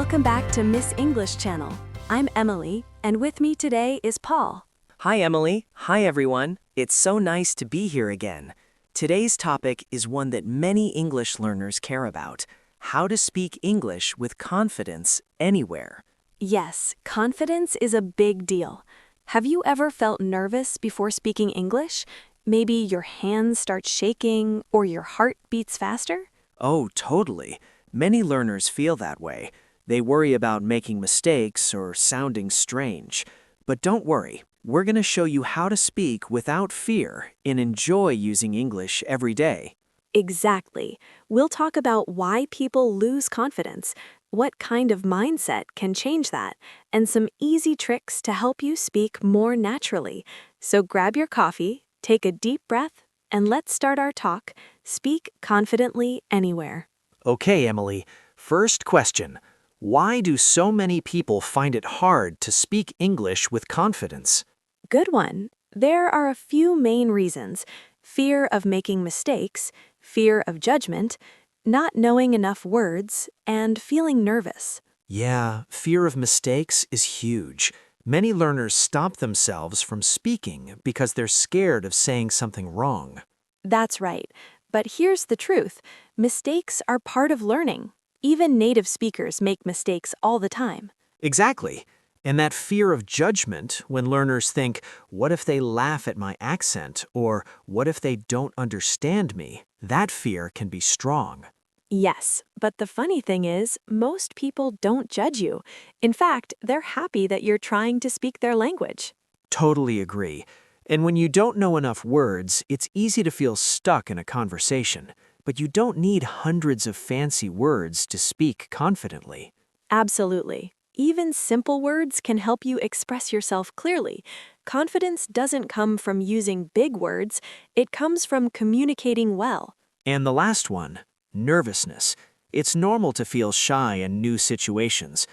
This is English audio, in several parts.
Welcome back to Miss English Channel. I'm Emily, and with me today is Paul. Hi, Emily. Hi, everyone. It's so nice to be here again. Today's topic is one that many English learners care about: how to speak English with confidence anywhere. Yes, confidence is a big deal. Have you ever felt nervous before speaking English? Maybe your hands start shaking or your heart beats faster? Oh, totally. Many learners feel that way. They worry about making mistakes or sounding strange. But don't worry, we're going to show you how to speak without fear and enjoy using English every day. Exactly. We'll talk about why people lose confidence, what kind of mindset can change that, and some easy tricks to help you speak more naturally. So grab your coffee, take a deep breath, and let's start our talk. Speak confidently anywhere. Okay, Emily, first question. Why do so many people find it hard to speak English with confidence? Good one. There are a few main reasons: fear of making mistakes, fear of judgment, not knowing enough words, and feeling nervous. Yeah, fear of mistakes is huge. Many learners stop themselves from speaking because they're scared of saying something wrong. That's right. But here's the truth: mistakes are part of learning. Even native speakers make mistakes all the time. Exactly. And that fear of judgment, when learners think, what if they laugh at my accent? Or what if they don't understand me? That fear can be strong. Yes, but the funny thing is, most people don't judge you. In fact, they're happy that you're trying to speak their language. Totally agree. And when you don't know enough words, it's easy to feel stuck in a conversation. But you don't need hundreds of fancy words to speak confidently. Absolutely. Even simple words can help you express yourself clearly. Confidence doesn't come from using big words, it comes from communicating well. And the last one, nervousness. It's normal to feel shy in new situations.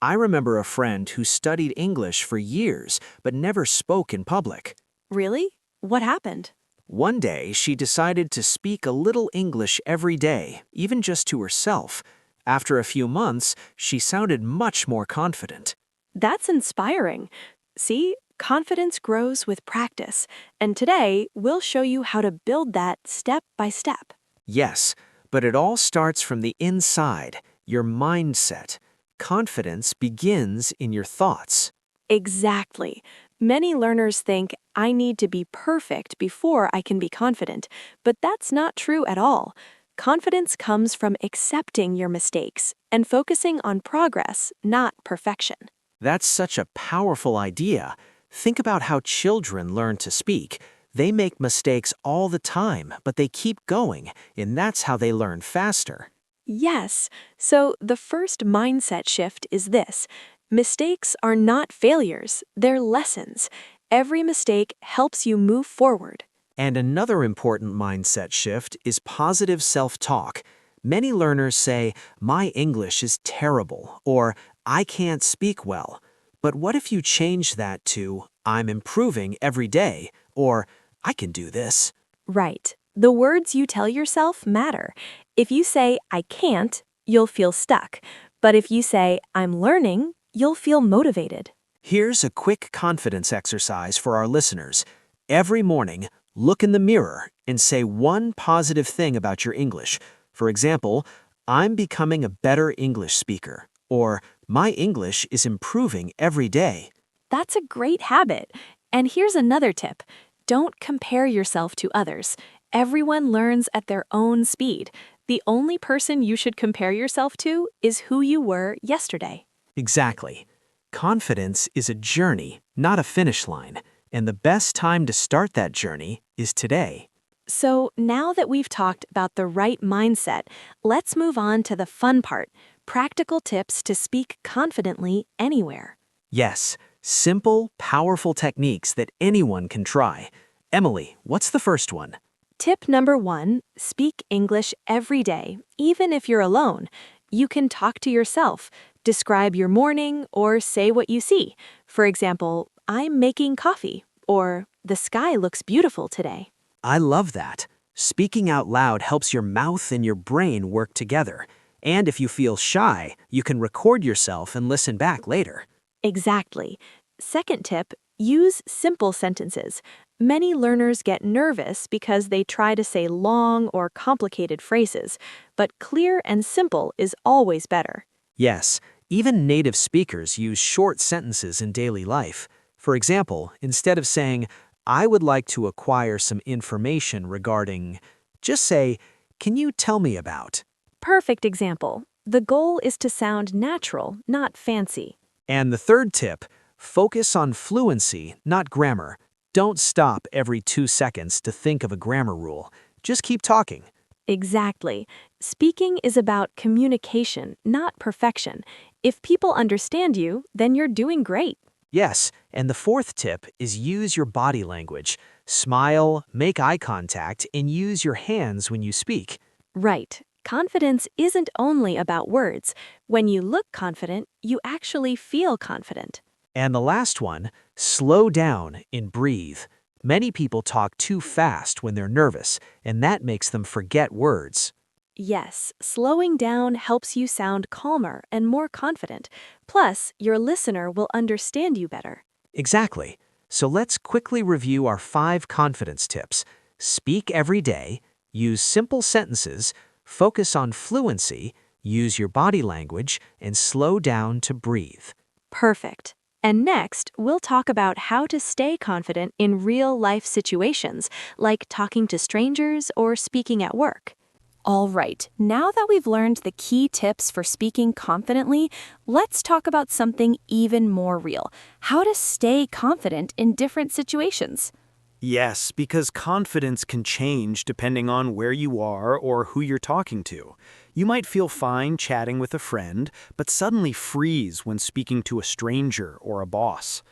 I remember a friend who studied English for years but never spoke in public. Really? What happened? One day, she decided to speak a little English every day, even just to herself. After a few months, she sounded much more confident. That's inspiring. See, confidence grows with practice, and today we'll show you how to build that step by step. Yes, but it all starts from the inside, your mindset. Confidence begins in your thoughts. Exactly. Many learners think, I need to be perfect before I can be confident, but that's not true at all. Confidence comes from accepting your mistakes and focusing on progress, not perfection. That's such a powerful idea. Think about how children learn to speak. They make mistakes all the time, but they keep going, and that's how they learn faster. Yes, so the first mindset shift is this: mistakes are not failures, they're lessons. Every mistake helps you move forward. And another important mindset shift is positive self-talk. Many learners say, my English is terrible, or I can't speak well. But what if you change that to, I'm improving every day, or I can do this? Right. The words you tell yourself matter. If you say, I can't, you'll feel stuck. But if you say, I'm learning, you'll feel motivated. Here's a quick confidence exercise for our listeners. Every morning, look in the mirror and say one positive thing about your English. For example, I'm becoming a better English speaker, or my English is improving every day. That's a great habit. And here's another tip: don't compare yourself to others. Everyone learns at their own speed. The only person you should compare yourself to is who you were yesterday. Exactly. Confidence is a journey, not a finish line, and the best time to start that journey is today. So now that we've talked about the right mindset, let's move on to the fun part: practical tips to speak confidently anywhere. Yes, simple, powerful techniques that anyone can try. Emily, what's the first one? Tip number 1: speak English every day, even if you're alone. You can talk to yourself, describe your morning, or say what you see. For example, I'm making coffee, or the sky looks beautiful today. I love that. Speaking out loud helps your mouth and your brain work together. And if you feel shy, you can record yourself and listen back later. Exactly. Second tip, use simple sentences. Many learners get nervous because they try to say long or complicated phrases, but clear and simple is always better. Yes, even native speakers use short sentences in daily life. For example, instead of saying, I would like to acquire some information regarding, just say, can you tell me about? Perfect example. The goal is to sound natural, not fancy. And the third tip, focus on fluency, not grammar. Don't stop every 2 seconds to think of a grammar rule. Just keep talking. Exactly. Speaking is about communication, not perfection. If people understand you, then you're doing great. Yes, and the fourth tip is use your body language. Smile, make eye contact, and use your hands when you speak. Right. Confidence isn't only about words. When you look confident, you actually feel confident. And the last one, slow down and breathe. Many people talk too fast when they're nervous, and that makes them forget words. Yes, slowing down helps you sound calmer and more confident. Plus, your listener will understand you better. Exactly. So let's quickly review our 5 confidence tips. Speak every day, use simple sentences, focus on fluency, use your body language, and slow down to breathe. Perfect. And next, we'll talk about how to stay confident in real-life situations, like talking to strangers or speaking at work. All right, now that we've learned the key tips for speaking confidently, let's talk about something even more real: how to stay confident in different situations. Yes, because confidence can change depending on where you are or who you're talking to. You might feel fine chatting with a friend, but suddenly freeze when speaking to a stranger or a boss.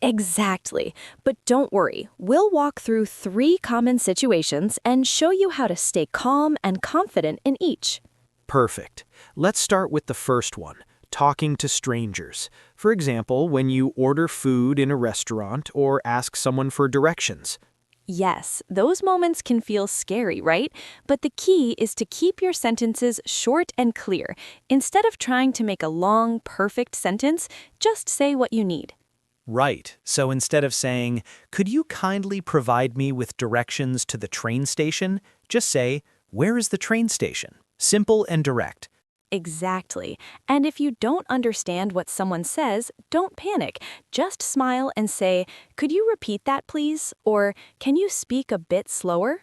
Exactly. But don't worry, we'll walk through 3 common situations and show you how to stay calm and confident in each. Perfect. Let's start with the first one, talking to strangers. For example, when you order food in a restaurant or ask someone for directions. Yes, those moments can feel scary, right? But the key is to keep your sentences short and clear. Instead of trying to make a long, perfect sentence, just say what you need. Right. So instead of saying, could you kindly provide me with directions to the train station? Just say, where is the train station? Simple and direct. Exactly. And if you don't understand what someone says, don't panic. Just smile and say, could you repeat that, please? Or can you speak a bit slower?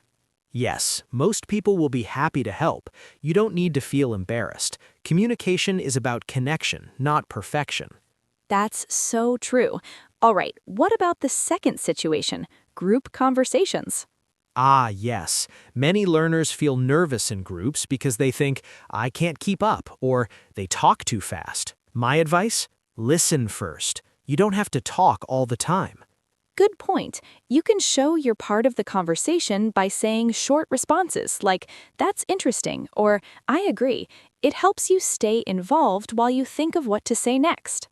Yes, most people will be happy to help. You don't need to feel embarrassed. Communication is about connection, not perfection. That's so true. All right, what about the second situation, group conversations? Ah, yes. Many learners feel nervous in groups because they think, I can't keep up, or they talk too fast. My advice? Listen first. You don't have to talk all the time. Good point. You can show you're part of the conversation by saying short responses like, that's interesting, or I agree. It helps you stay involved while you think of what to say next.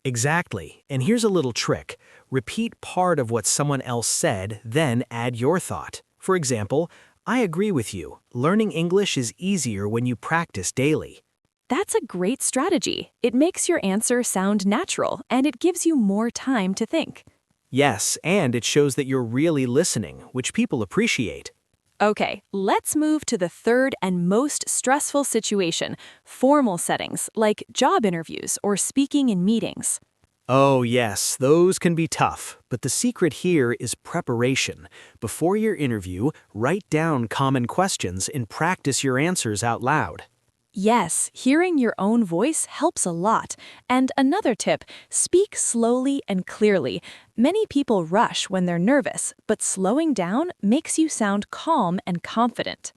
Exactly. And here's a little trick. Repeat part of what someone else said, then add your thought. For example, I agree with you. Learning English is easier when you practice daily. That's a great strategy. It makes your answer sound natural, and it gives you more time to think. Yes, and it shows that you're really listening, which people appreciate. Okay, let's move to the third and most stressful situation, formal settings like job interviews or speaking in meetings. Oh, yes, those can be tough, but the secret here is preparation. Before your interview, write down common questions and practice your answers out loud. Yes, hearing your own voice helps a lot. And another tip, speak slowly and clearly. Many people rush when they're nervous, but slowing down makes you sound calm and confident.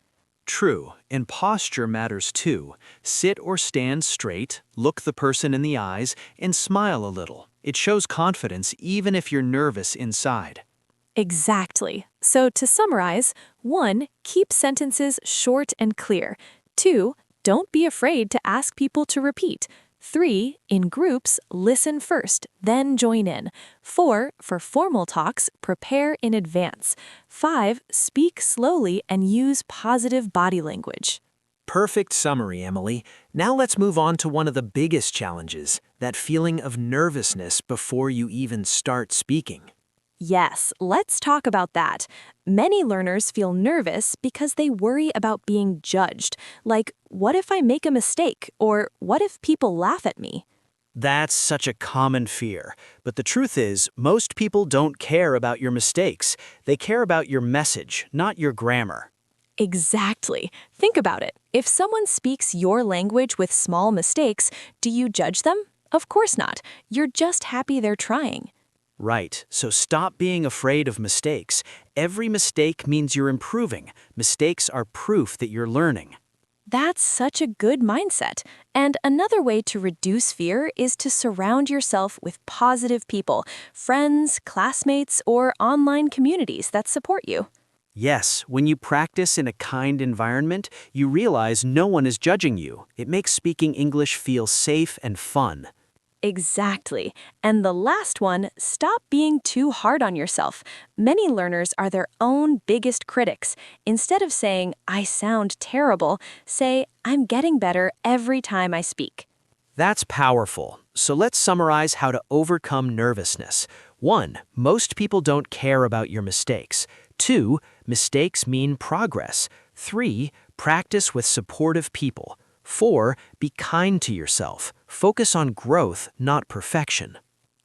True, and posture matters too. Sit or stand straight, look the person in the eyes, and smile a little. It shows confidence even if you're nervous inside. Exactly. So to summarize, 1. Keep sentences short and clear. 2. Don't be afraid to ask people to repeat. 3. In groups, listen first, then join in. 4. For formal talks, prepare in advance. 5. Speak slowly and use positive body language. Perfect summary, Emily. Now let's move on to one of the biggest challenges, that feeling of nervousness before you even start speaking. Yes, let's talk about that. Many learners feel nervous because they worry about being judged. Like, what if I make a mistake? Or what if people laugh at me? That's such a common fear. But the truth is, most people don't care about your mistakes. They care about your message, not your grammar. Exactly. Think about it. If someone speaks your language with small mistakes, do you judge them? Of course not. You're just happy they're trying. Right, so stop being afraid of mistakes. Every mistake means you're improving. Mistakes are proof that you're learning. That's such a good mindset. And another way to reduce fear is to surround yourself with positive people, friends, classmates, or online communities that support you. Yes, when you practice in a kind environment, you realize no one is judging you. It makes speaking English feel safe and fun. Exactly. And the last one, stop being too hard on yourself. Many learners are their own biggest critics. Instead of saying, I sound terrible, say, I'm getting better every time I speak. That's powerful. So let's summarize how to overcome nervousness. 1. Most people don't care about your mistakes. 2. Mistakes mean progress. 3. Practice with supportive people. 4. Be kind to yourself. Focus on growth, not perfection.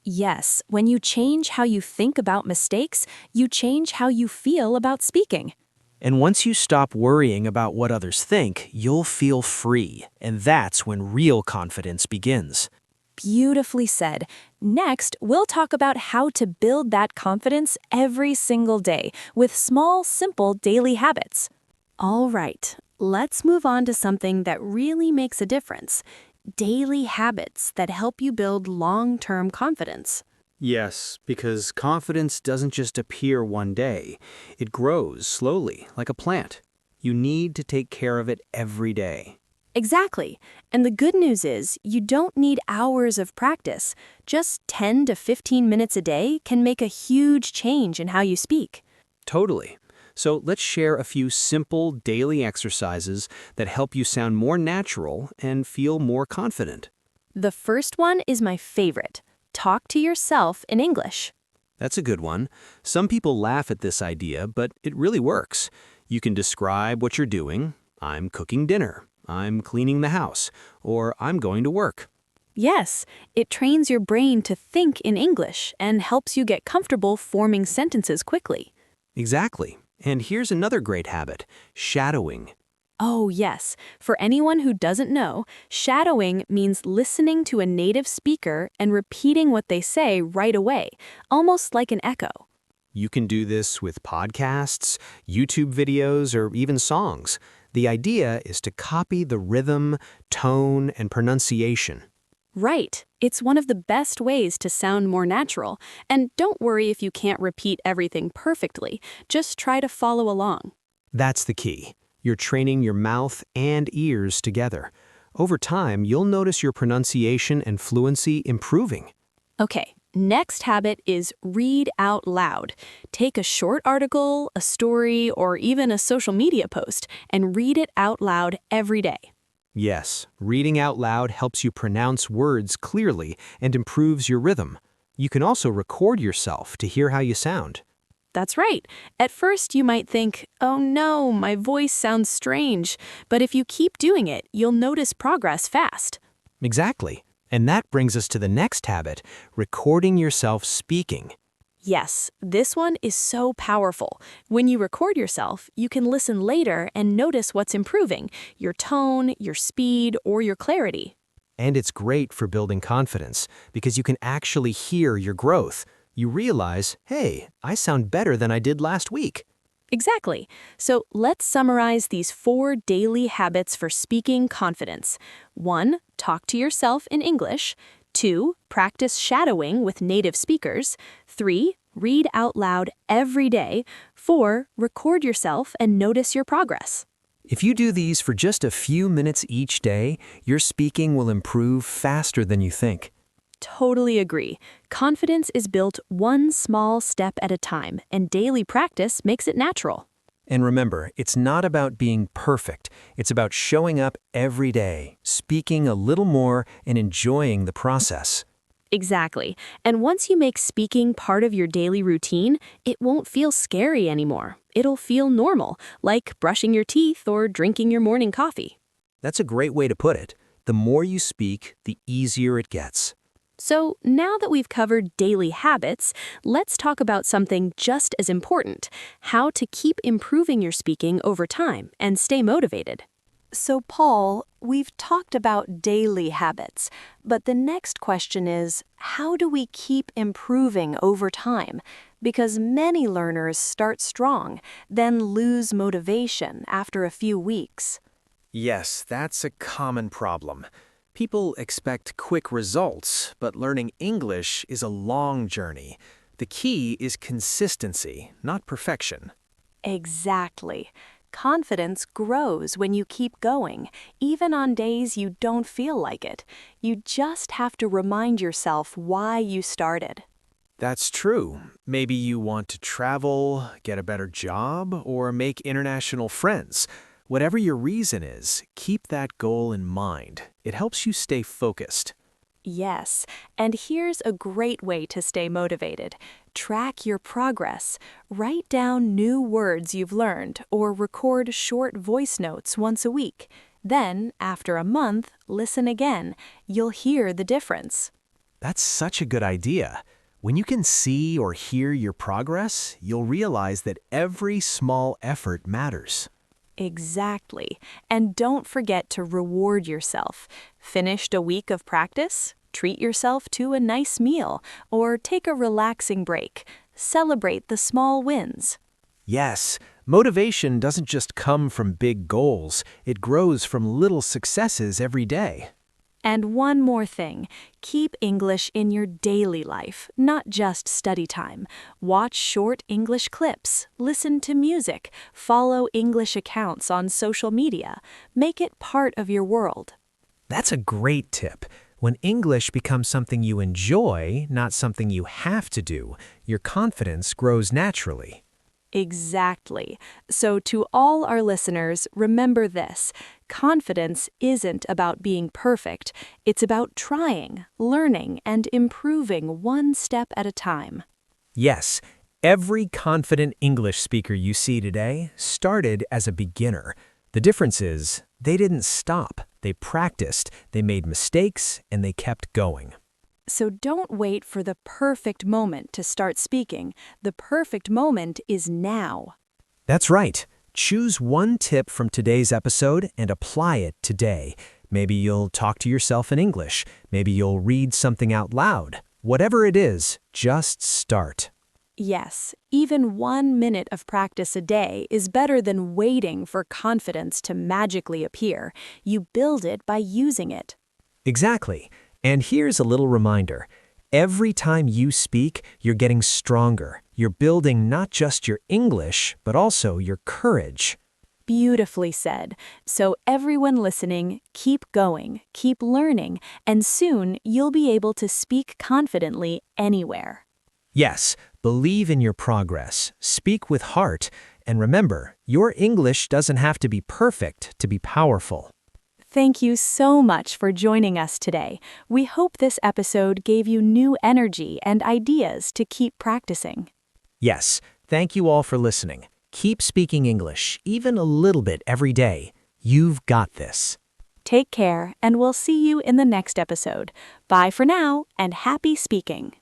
Yes, when you change how you think about mistakes, you change how you feel about speaking. And once you stop worrying about what others think, you'll feel free. And that's when real confidence begins. Beautifully said. Next, we'll talk about how to build that confidence every single day with small, simple daily habits. All right, let's move on to something that really makes a difference. Daily habits that help you build long-term confidence. Yes, because confidence doesn't just appear one day. It grows slowly, like a plant. You need to take care of it every day. Exactly. And the good news is you don't need hours of practice. Just 10 to 15 minutes a day can make a huge change in how you speak. Totally. So let's share a few simple daily exercises that help you sound more natural and feel more confident. The first one is my favorite. Talk to yourself in English. That's a good one. Some people laugh at this idea, but it really works. You can describe what you're doing. I'm cooking dinner. I'm cleaning the house. Or I'm going to work. Yes, it trains your brain to think in English and helps you get comfortable forming sentences quickly. Exactly. And here's another great habit, shadowing. Oh, yes. For anyone who doesn't know, shadowing means listening to a native speaker and repeating what they say right away, almost like an echo. You can do this with podcasts, YouTube videos, or even songs. The idea is to copy the rhythm, tone, and pronunciation. Right. It's one of the best ways to sound more natural. And don't worry if you can't repeat everything perfectly. Just try to follow along. That's the key. You're training your mouth and ears together. Over time, you'll notice your pronunciation and fluency improving. Okay, next habit is read out loud. Take a short article, a story, or even a social media post and read it out loud every day. Yes, reading out loud helps you pronounce words clearly and improves your rhythm. You can also record yourself to hear how you sound. That's right. At first, you might think, oh no, my voice sounds strange. But if you keep doing it, you'll notice progress fast. Exactly. And that brings us to the next habit, recording yourself speaking. Yes, this one is so powerful. When you record yourself, you can listen later and notice what's improving, your tone, your speed, or your clarity. And it's great for building confidence because you can actually hear your growth. You realize, hey, I sound better than I did last week. Exactly. So let's summarize these 4 daily habits for speaking confidence. 1. Talk to yourself in English. 2. Practice shadowing with native speakers. 3. Read out loud every day. 4. Record yourself and notice your progress. If you do these for just a few minutes each day, your speaking will improve faster than you think. Totally agree. Confidence is built one small step at a time, and daily practice makes it natural. And remember, it's not about being perfect. It's about showing up every day, speaking a little more, and enjoying the process. Exactly. And once you make speaking part of your daily routine, it won't feel scary anymore. It'll feel normal, like brushing your teeth or drinking your morning coffee. That's a great way to put it. The more you speak, the easier it gets. So now that we've covered daily habits, let's talk about something just as important: how to keep improving your speaking over time and stay motivated. So, Paul, we've talked about daily habits, but the next question is, how do we keep improving over time? Because many learners start strong, then lose motivation after a few weeks. Yes, that's a common problem. People expect quick results, but learning English is a long journey. The key is consistency, not perfection. Exactly. Confidence grows when you keep going, even on days you don't feel like it. You just have to remind yourself why you started. That's true. Maybe you want to travel, get a better job, or make international friends. Whatever your reason is, keep that goal in mind. It helps you stay focused. Yes, and here's a great way to stay motivated. Track your progress. Write down new words you've learned or record short voice notes once a week. Then, after a month, listen again. You'll hear the difference. That's such a good idea. When you can see or hear your progress, you'll realize that every small effort matters. Exactly. And don't forget to reward yourself. Finished a week of practice? Treat yourself to a nice meal or take a relaxing break. Celebrate the small wins. Yes, motivation doesn't just come from big goals, it grows from little successes every day. And one more thing, keep English in your daily life, not just study time. Watch short English clips, listen to music, follow English accounts on social media. Make it part of your world. That's a great tip. When English becomes something you enjoy, not something you have to do, your confidence grows naturally. Exactly. So to all our listeners, remember this: confidence isn't about being perfect. It's about trying, learning, and improving one step at a time. Yes, every confident English speaker you see today started as a beginner. The difference is, they didn't stop. They practiced, they made mistakes, and they kept going. So don't wait for the perfect moment to start speaking. The perfect moment is now. That's right. Choose one tip from today's episode and apply it today. Maybe you'll talk to yourself in English. Maybe you'll read something out loud. Whatever it is, just start. Yes, even 1 minute of practice a day is better than waiting for confidence to magically appear. You build it by using it. Exactly. And here's a little reminder. Every time you speak, you're getting stronger. You're building not just your English, but also your courage. Beautifully said. So everyone listening, keep going, keep learning, and soon you'll be able to speak confidently anywhere. Yes, believe in your progress, speak with heart, and remember, your English doesn't have to be perfect to be powerful. Thank you so much for joining us today. We hope this episode gave you new energy and ideas to keep practicing. Yes, thank you all for listening. Keep speaking English, even a little bit every day. You've got this. Take care, and we'll see you in the next episode. Bye for now, and happy speaking.